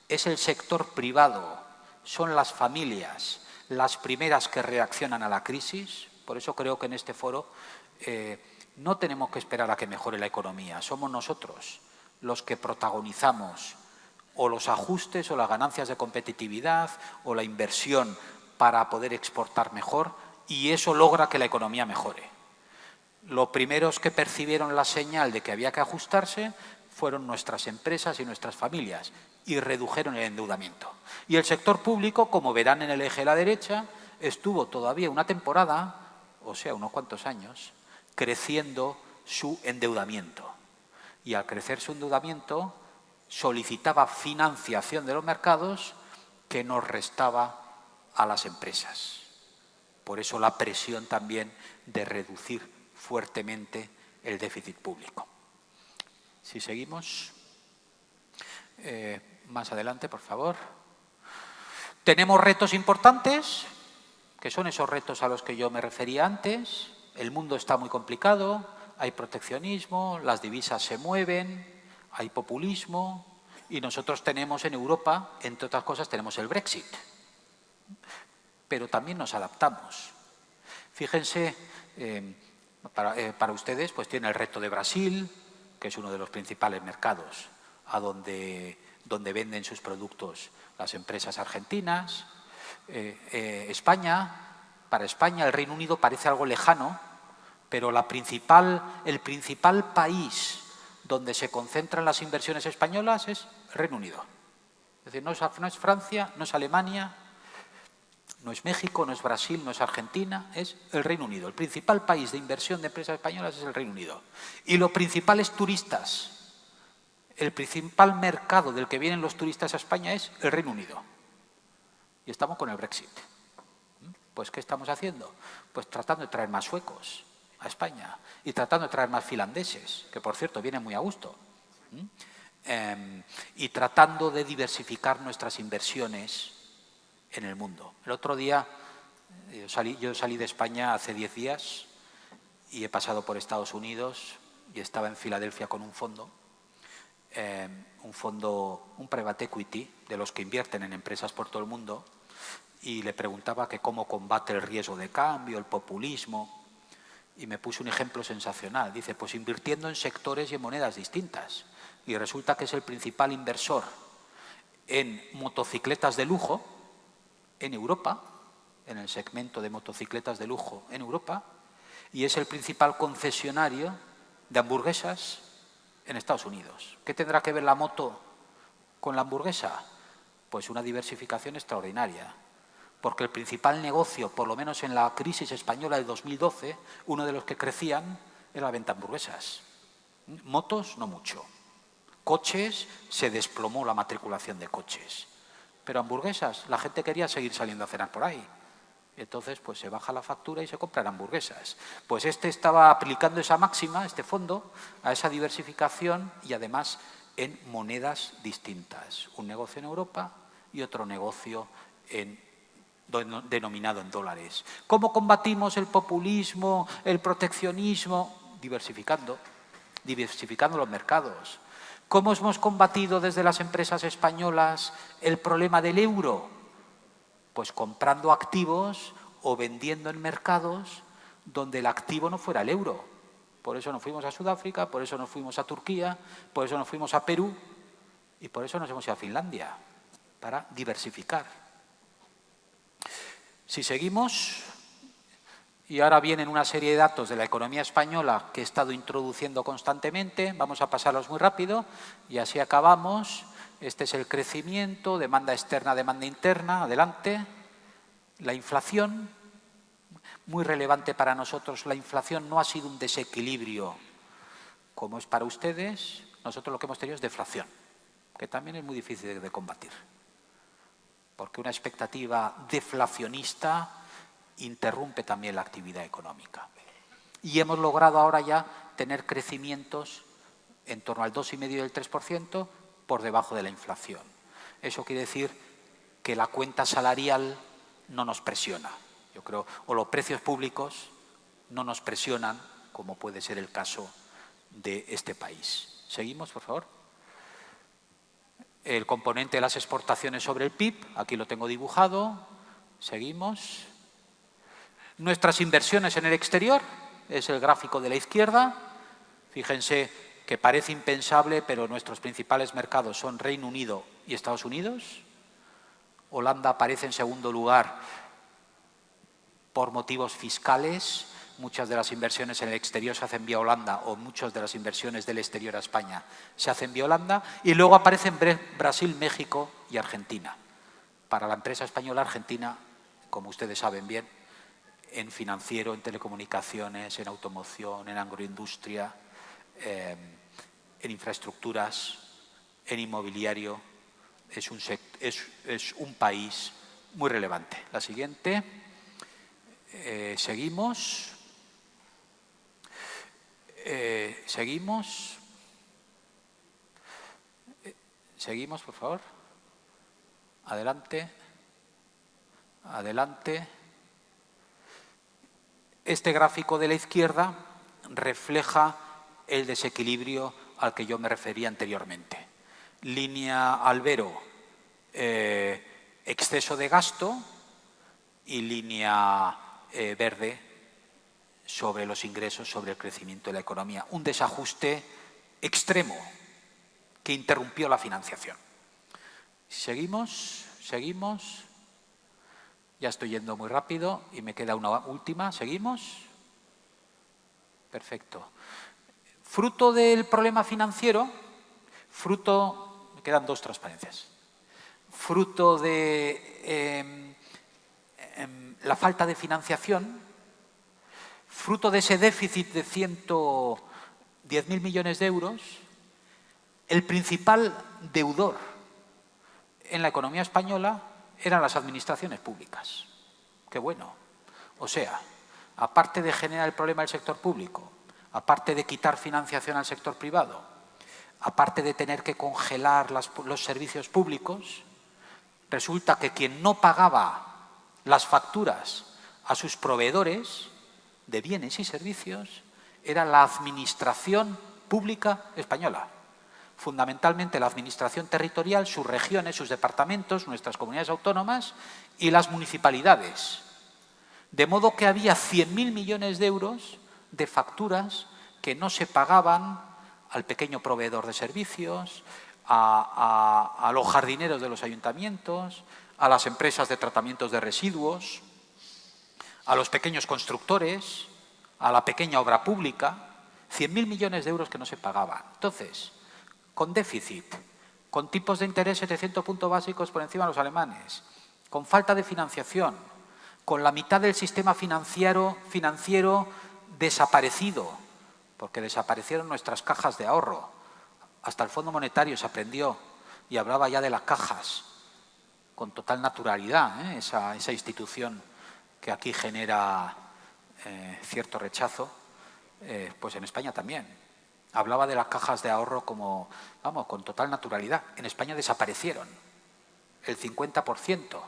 es el sector privado, son las familias las primeras que reaccionan a la crisis. Por eso creo que en este foro no tenemos que esperar a que mejore la economía. Somos nosotros los que protagonizamos o los ajustes o las ganancias de competitividad o la inversión para poder exportar mejor, y eso logra que la economía mejore. Los primeros que percibieron la señal de que había que ajustarse fueron nuestras empresas y nuestras familias, y redujeron el endeudamiento. Y el sector público, como verán en el eje de la derecha, estuvo todavía una temporada, o sea, unos cuantos años, creciendo su endeudamiento. Y al crecer su endeudamiento, solicitaba financiación de los mercados que nos restaba a las empresas. Por eso la presión también de reducir fuertemente el déficit público. Si seguimos, más adelante, por favor. Tenemos retos importantes, que son esos retos a los que yo me refería antes. El mundo está muy complicado, hay proteccionismo, las divisas se mueven, hay populismo, y nosotros tenemos en Europa, entre otras cosas, tenemos el Brexit. Pero también nos adaptamos. Fíjense, para ustedes pues tiene el reto de Brasil, que es uno de los principales mercados a donde venden sus productos las empresas argentinas. Para España el Reino Unido parece algo lejano, pero el principal país donde se concentran las inversiones españolas es el Reino Unido. Es decir, no es Francia, no es Alemania. No es México, no es Brasil, no es Argentina, es el Reino Unido. El principal país de inversión de empresas españolas es el Reino Unido. Y los principales turistas, el principal mercado del que vienen los turistas a España es el Reino Unido. Y estamos con el Brexit. Pues, ¿qué estamos haciendo? Pues tratando de traer más suecos a España y tratando de traer más finlandeses, que por cierto vienen muy a gusto. Y tratando de diversificar nuestras inversiones en el mundo. El otro día, yo salí de España hace 10 días y he pasado por Estados Unidos y estaba en Filadelfia con un fondo, un private equity, de los que invierten en empresas por todo el mundo, y le preguntaba que cómo combate el riesgo de cambio, el populismo, y me puso un ejemplo sensacional. Dice, pues invirtiendo en sectores y en monedas distintas. Y resulta que es el principal inversor en motocicletas de lujo en Europa, en el segmento de motocicletas de lujo en Europa, y es el principal concesionario de hamburguesas en Estados Unidos. ¿Qué tendrá que ver la moto con la hamburguesa? Pues una diversificación extraordinaria, porque el principal negocio, por lo menos en la crisis española de 2012, uno de los que crecían era la venta de hamburguesas. Motos, no mucho. Coches, se desplomó la matriculación de coches. Pero hamburguesas, la gente quería seguir saliendo a cenar por ahí. Entonces, pues se baja la factura y se compran hamburguesas. Pues este estaba aplicando esa máxima, este fondo, a esa diversificación y además en monedas distintas. Un negocio en Europa y otro negocio denominado en dólares. ¿Cómo combatimos el populismo, el proteccionismo? Diversificando los mercados. ¿Cómo hemos combatido desde las empresas españolas el problema del euro? Pues comprando activos o vendiendo en mercados donde el activo no fuera el euro. Por eso nos fuimos a Sudáfrica, por eso nos fuimos a Turquía, por eso nos fuimos a Perú y por eso nos hemos ido a Finlandia, para diversificar. Si seguimos, y ahora vienen una serie de datos de la economía española que he estado introduciendo constantemente, vamos a pasarlos muy rápido y así acabamos. Este es el crecimiento, demanda externa, demanda interna, adelante. La inflación, muy relevante para nosotros, la inflación no ha sido un desequilibrio como es para ustedes, nosotros lo que hemos tenido es deflación, que también es muy difícil de combatir, porque una expectativa deflacionista interrumpe también la actividad económica. Y hemos logrado ahora ya tener crecimientos en torno al 2,5 y el 3% por debajo de la inflación. Eso quiere decir que la cuenta salarial no nos presiona, yo creo, o los precios públicos no nos presionan, como puede ser el caso de este país. Seguimos, por favor. El componente de las exportaciones sobre el PIB, aquí lo tengo dibujado. Seguimos. Nuestras inversiones en el exterior, es el gráfico de la izquierda. Fíjense que parece impensable, pero nuestros principales mercados son Reino Unido y Estados Unidos. Holanda aparece en segundo lugar por motivos fiscales. Muchas de las inversiones en el exterior se hacen vía Holanda o muchas de las inversiones del exterior a España se hacen vía Holanda. Y luego aparecen Brasil, México y Argentina. Para la empresa española, Argentina, como ustedes saben bien, en financiero, en telecomunicaciones, en automoción, en agroindustria, en infraestructuras, en inmobiliario, es un país muy relevante. La siguiente. Seguimos. Seguimos, por favor. Adelante. Adelante. Este gráfico de la izquierda refleja el desequilibrio al que yo me refería anteriormente. Línea albero, exceso de gasto, y línea verde sobre los ingresos, sobre el crecimiento de la economía. Un desajuste extremo que interrumpió la financiación. Seguimos, seguimos. Ya estoy yendo muy rápido y me queda una última. ¿Seguimos? Perfecto. Fruto del problema financiero, me quedan dos transparencias. Fruto de la falta de financiación, fruto de ese déficit de 110.000 millones de euros, el principal deudor en la economía española eran las administraciones públicas. Qué bueno. O sea, aparte de generar el problema del sector público, aparte de quitar financiación al sector privado, aparte de tener que congelar los servicios públicos, resulta que quien no pagaba las facturas a sus proveedores de bienes y servicios era la administración pública española. Fundamentalmente la administración territorial, sus regiones, sus departamentos, nuestras comunidades autónomas y las municipalidades. De modo que había 100.000 millones de euros de facturas que no se pagaban al pequeño proveedor de servicios, a los jardineros de los ayuntamientos, a las empresas de tratamientos de residuos, a los pequeños constructores, a la pequeña obra pública, 100.000 millones de euros que no se pagaban. Entonces, con déficit, con tipos de interés 700 puntos básicos por encima de los alemanes, con falta de financiación, con la mitad del sistema financiero desaparecido, porque desaparecieron nuestras cajas de ahorro. Hasta el Fondo Monetario se aprendió y hablaba ya de las cajas con total naturalidad, esa institución que aquí genera cierto rechazo, pues en España también. Hablaba de las cajas de ahorro como, vamos, con total naturalidad. En España desaparecieron el 50%.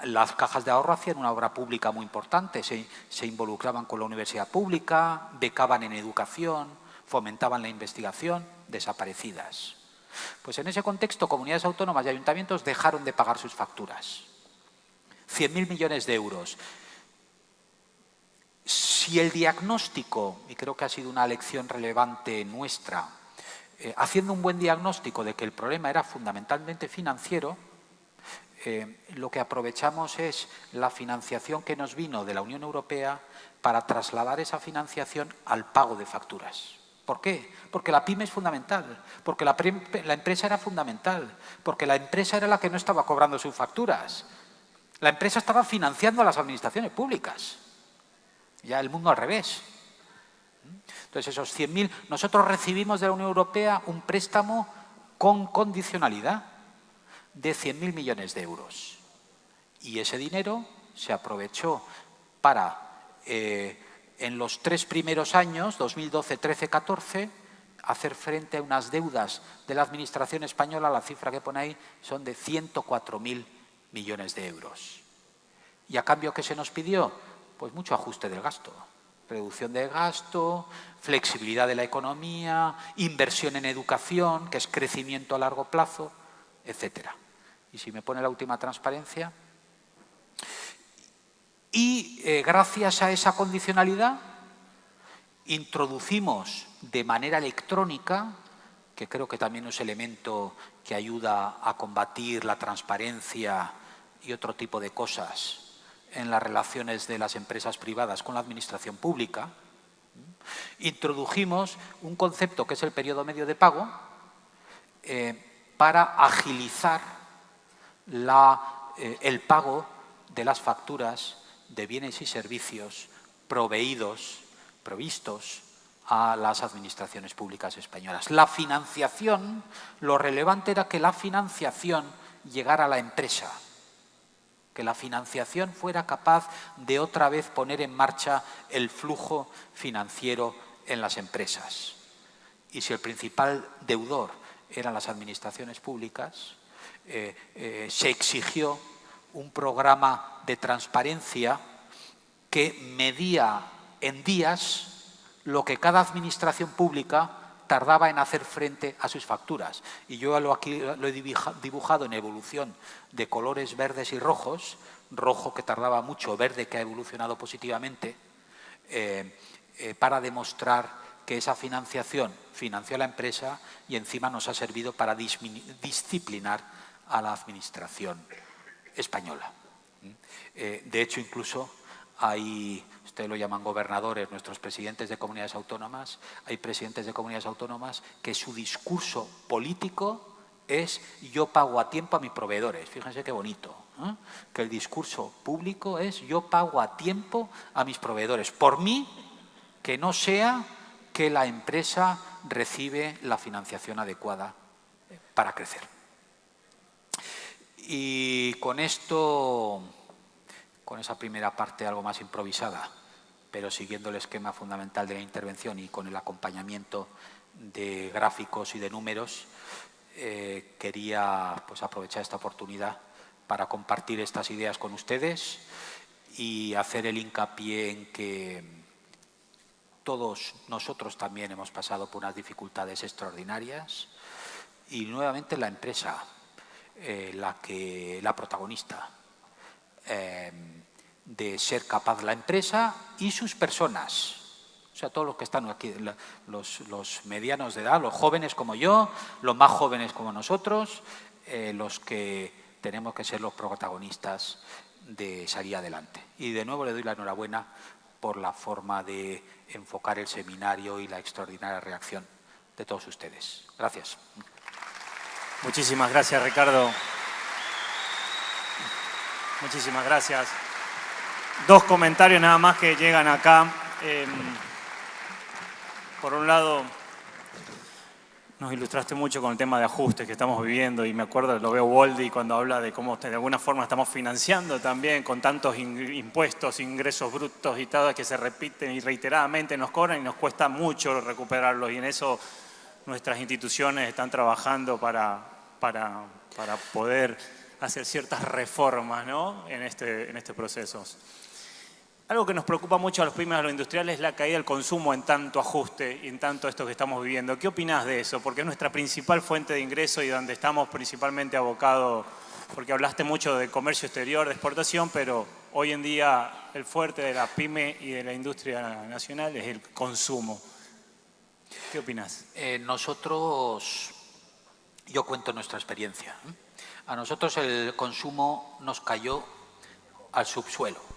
Las cajas de ahorro hacían una obra pública muy importante, se involucraban con la universidad pública, becaban en educación, fomentaban la investigación, desaparecidas. Pues en ese contexto, comunidades autónomas y ayuntamientos dejaron de pagar sus facturas. 100.000 millones de euros. Si el diagnóstico, y creo que ha sido una lección relevante nuestra, haciendo un buen diagnóstico de que el problema era fundamentalmente financiero, lo que aprovechamos es la financiación que nos vino de la Unión Europea para trasladar esa financiación al pago de facturas. ¿Por qué? Porque la pyme es fundamental, porque la empresa era fundamental, porque la empresa era la que no estaba cobrando sus facturas. La empresa estaba financiando a las administraciones públicas. Ya el mundo al revés. Entonces esos 100.000, nosotros recibimos de la Unión Europea un préstamo con condicionalidad de 100.000 millones de euros. Y ese dinero se aprovechó para, en los 3 primeros años, 2012, 13, 14, hacer frente a unas deudas de la Administración española, la cifra que pone ahí, son de 104.000 millones de euros. ¿Y a cambio qué se nos pidió? Pues mucho ajuste del gasto. Reducción de gasto, flexibilidad de la economía, inversión en educación, que es crecimiento a largo plazo, etcétera. Y si me pone la última transparencia. Y gracias a esa condicionalidad introducimos de manera electrónica, que creo que también es elemento que ayuda a combatir la transparencia y otro tipo de cosas en las relaciones de las empresas privadas con la administración pública, introdujimos un concepto que es el periodo medio de pago para agilizar el pago de las facturas de bienes y servicios provistos a las administraciones públicas españolas. La financiación, lo relevante era que la financiación llegara a la empresa, que la financiación fuera capaz de otra vez poner en marcha el flujo financiero en las empresas. Y si el principal deudor eran las administraciones públicas, se exigió un programa de transparencia que medía en días lo que cada administración pública tardaba en hacer frente a sus facturas. Y yo aquí lo he dibujado en evolución de colores verdes y rojos, rojo que tardaba mucho, verde que ha evolucionado positivamente, para demostrar que esa financiación financió a la empresa y encima nos ha servido para disciplinar a la administración española. De hecho, incluso hay, ustedes lo llaman gobernadores, nuestros presidentes de comunidades autónomas, hay presidentes de comunidades autónomas que su discurso político es yo pago a tiempo a mis proveedores. Fíjense qué bonito, ¿eh? Que el discurso público es yo pago a tiempo a mis proveedores. Por mí, que no sea que la empresa recibe la financiación adecuada para crecer. Y con esto, con esa primera parte algo más improvisada, pero siguiendo el esquema fundamental de la intervención y con el acompañamiento de gráficos y de números, quería pues, aprovechar esta oportunidad para compartir estas ideas con ustedes y hacer el hincapié en que todos nosotros también hemos pasado por unas dificultades extraordinarias y nuevamente la empresa, la protagonista de ser capaz la empresa y sus personas. O sea, todos los que están aquí, los medianos de edad, los jóvenes como yo, los más jóvenes como nosotros, los que tenemos que ser los protagonistas de salir adelante. Y de nuevo le doy la enhorabuena por la forma de enfocar el seminario y la extraordinaria reacción de todos ustedes. Gracias. Muchísimas gracias, Ricardo. Muchísimas gracias. Dos comentarios nada más que llegan acá. Por un lado, nos ilustraste mucho con el tema de ajustes que estamos viviendo y me acuerdo, lo veo Waldy cuando habla de cómo de alguna forma estamos financiando también con tantos impuestos, ingresos brutos y tal que se repiten y reiteradamente nos cobran y nos cuesta mucho recuperarlos y en eso nuestras instituciones están trabajando para poder hacer ciertas reformas, ¿no? en este proceso. Algo que nos preocupa mucho a los pymes y a los industriales es la caída del consumo en tanto ajuste y en tanto esto que estamos viviendo. ¿Qué opinás de eso? Porque es nuestra principal fuente de ingreso y donde estamos principalmente abocados, porque hablaste mucho de comercio exterior, de exportación, pero hoy en día el fuerte de la pyme y de la industria nacional es el consumo. ¿Qué opinás? Yo cuento nuestra experiencia. A nosotros el consumo nos cayó al subsuelo.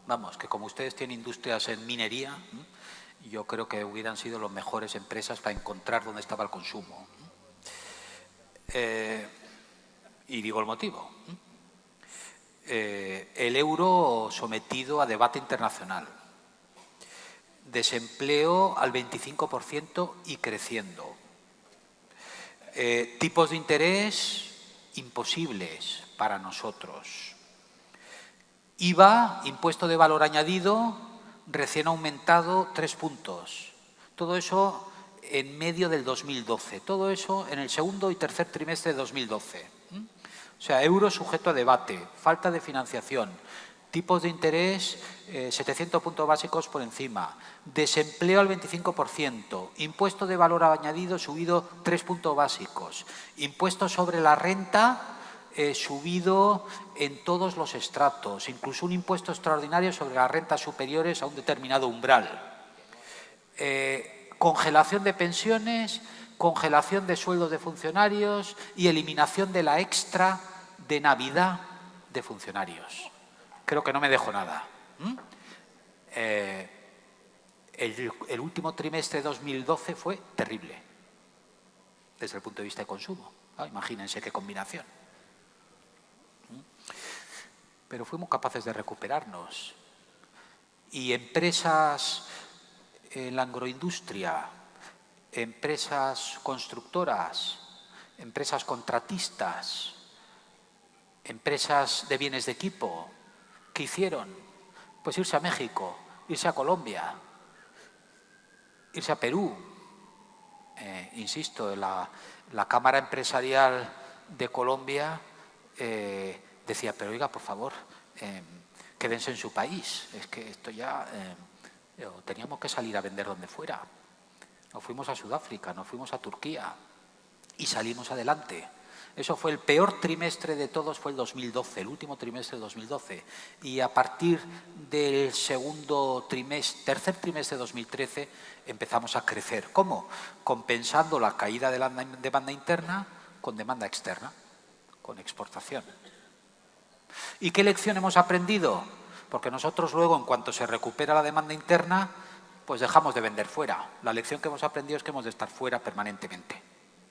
Vamos, que como ustedes tienen industrias en minería, yo creo que hubieran sido las mejores empresas para encontrar dónde estaba el consumo. Y digo el motivo. El euro sometido a debate internacional. Desempleo al 25% y creciendo. Tipos de interés imposibles para nosotros. IVA, impuesto de valor añadido, recién aumentado 3 puntos. Todo eso en medio del 2012. Todo eso en el segundo y tercer trimestre de 2012. O sea, euro sujeto a debate, falta de financiación, tipos de interés 700 puntos básicos por encima, desempleo al 25%, impuesto de valor añadido subido 3 puntos básicos, impuesto sobre la renta subido en todos los estratos, incluso un impuesto extraordinario sobre las rentas superiores a un determinado umbral. Congelación de pensiones, congelación de sueldos de funcionarios y eliminación de la extra de Navidad de funcionarios. Creo que no me dejo nada. El último trimestre de 2012 fue terrible desde el punto de vista de consumo. Imagínense qué combinación. Pero fuimos capaces de recuperarnos. Y empresas en la agroindustria, empresas constructoras, empresas contratistas, empresas de bienes de equipo, ¿qué hicieron? Pues irse a México, irse a Colombia, irse a Perú. Insisto, la Cámara Empresarial de Colombia decía, pero oiga, por favor, quédense en su país. Es que esto ya teníamos que salir a vender donde fuera. Nos fuimos a Sudáfrica, nos fuimos a Turquía y salimos adelante. Eso fue el peor trimestre de todos, fue el 2012, el último trimestre de 2012. Y a partir del tercer trimestre de 2013 empezamos a crecer. ¿Cómo? Compensando la caída de la demanda interna con demanda externa, con exportación. ¿Y qué lección hemos aprendido? Porque nosotros luego, en cuanto se recupera la demanda interna, pues dejamos de vender fuera. La lección que hemos aprendido es que hemos de estar fuera permanentemente.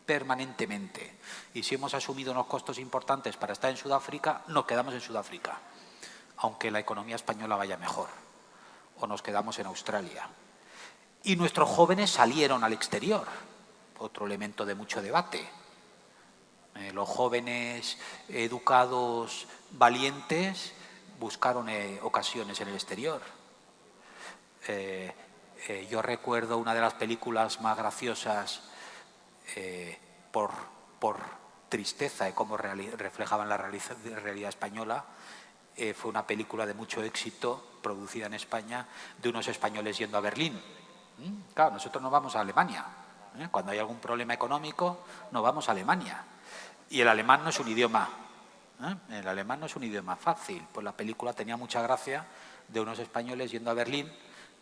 permanentemente. Y si hemos asumido unos costos importantes para estar en Sudáfrica, nos quedamos en Sudáfrica, aunque la economía española vaya mejor, o nos quedamos en Australia. Y nuestros jóvenes salieron al exterior, otro elemento de mucho debate. Los jóvenes educados, valientes, buscaron ocasiones en el exterior. Yo recuerdo una de las películas más graciosas por tristeza y cómo reflejaban la realidad española. Fue una película de mucho éxito, producida en España, de unos españoles yendo a Berlín. Claro, nosotros no vamos a Alemania. Cuando hay algún problema económico, no vamos a Alemania. Y el alemán no es un idioma. El alemán no es un idioma fácil. Pues la película tenía mucha gracia de unos españoles yendo a Berlín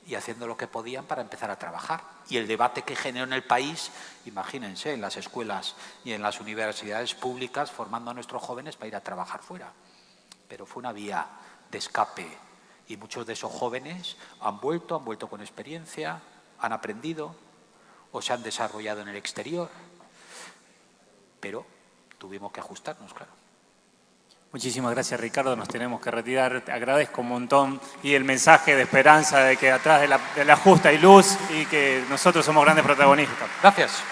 y haciendo lo que podían para empezar a trabajar. Y el debate que generó en el país, imagínense, en las escuelas y en las universidades públicas, formando a nuestros jóvenes para ir a trabajar fuera. Pero fue una vía de escape. Y muchos de esos jóvenes han vuelto con experiencia, han aprendido o se han desarrollado en el exterior. Pero tuvimos que ajustarnos, claro. Muchísimas gracias, Ricardo. Nos tenemos que retirar. Te agradezco un montón. Y el mensaje de esperanza de que atrás de la justa hay luz y que nosotros somos grandes protagonistas. Gracias.